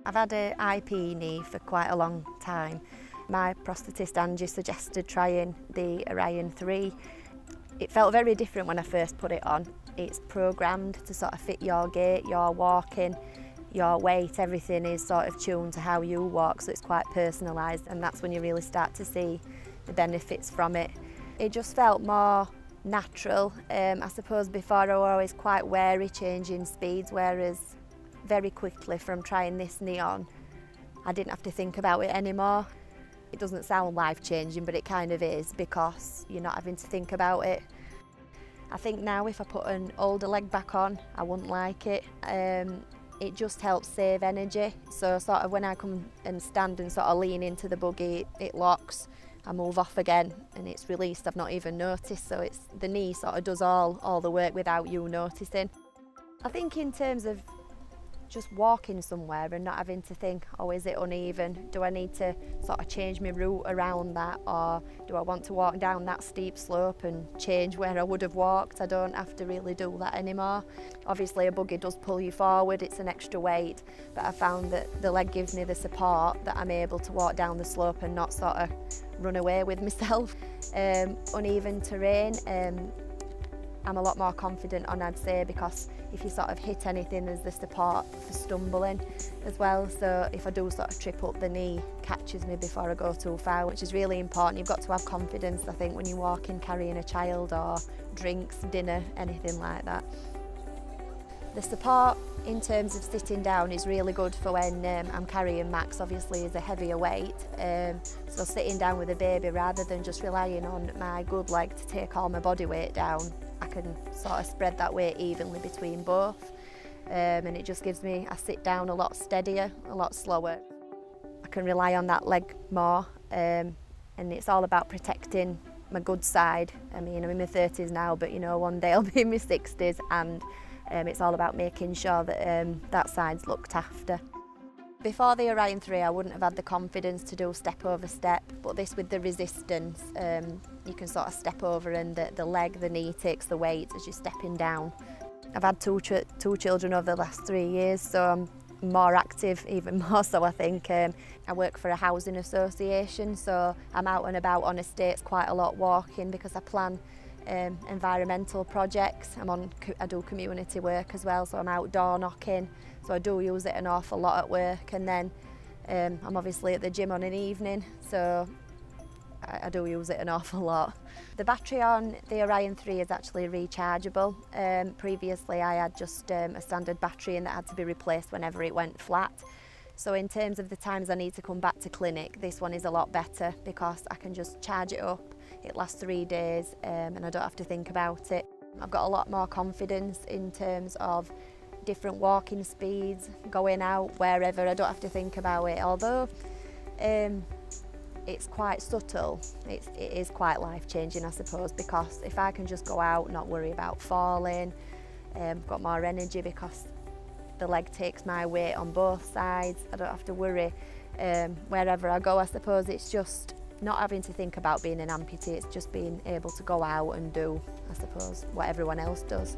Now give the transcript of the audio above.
I've had an IP knee for quite a long time. My prosthetist Angie suggested trying the Orion3. It felt very different when I first put it on. It's programmed to sort of fit your gait, your walking, your weight, everything is sort of tuned to how you walk, so it's quite personalised, and that's when you really start to see the benefits from it. It just felt more natural. I suppose before I was always quite wary changing speeds, whereas very quickly from trying this knee on, I didn't have to think about it anymore. It doesn't sound life-changing, but it kind of is because you're not having to think about it. I think now if I put an older leg back on, I wouldn't like it. It just helps save energy. So sort of when I come and stand and sort of lean into the buggy, it locks, I move off again and it's released. I've not even noticed, so it's the knee sort of does all the work without you noticing. I think in terms of just walking somewhere and not having to think, oh, is it uneven? Do I need to sort of change my route around that, or do I want to walk down that steep slope and change where I would have walked? I don't have to really do that anymore. Obviously a buggy does pull you forward, it's an extra weight, but I found that the leg gives me the support that I'm able to walk down the slope and not sort of run away with myself. Uneven terrain, I'm a lot more confident on, I'd say, because if you sort of hit anything, there's the support for stumbling as well. So if I do sort of trip up, the knee catches me before I go too far, which is really important. You've got to have confidence, I think, when you're walking, carrying a child or drinks, dinner, anything like that. The support in terms of sitting down is really good for when I'm carrying Max, obviously is a heavier weight. So sitting down with a baby, rather than just relying on my good leg to take all my body weight down, I can sort of spread that weight evenly between both. And it just gives me, I sit down a lot steadier, a lot slower. I can rely on that leg more, and it's all about protecting my good side. I mean, I'm in my 30s now, but you know, one day I'll be in my 60s, and it's all about making sure that that side's looked after. Before the Orion3, I wouldn't have had the confidence to do step over step, but this with the resistance, you can sort of step over and the leg, the knee takes the weight as you're stepping down. I've had two children over the last 3 years, so I'm more active, even more so I think. I work for a housing association, so I'm out and about on estates quite a lot walking because I plan environmental projects. I do community work as well, so I'm outdoor knocking, so I do use it an awful lot at work. And then I'm obviously at the gym on an evening, so I do use it an awful lot. The battery on the Orion3 is actually rechargeable. Previously I had just a standard battery and that had to be replaced whenever it went flat. So in terms of the times I need to come back to clinic, this one is a lot better because I can just charge it up. It lasts 3 days and I don't have to think about it. I've got a lot more confidence in terms of different walking speeds, going out wherever, I don't have to think about it. Although it's quite subtle, it is quite life-changing, I suppose, because if I can just go out, not worry about falling, I've got more energy because the leg takes my weight on both sides. I don't have to worry wherever I go. I suppose it's just not having to think about being an amputee, it's just being able to go out and do, I suppose, what everyone else does.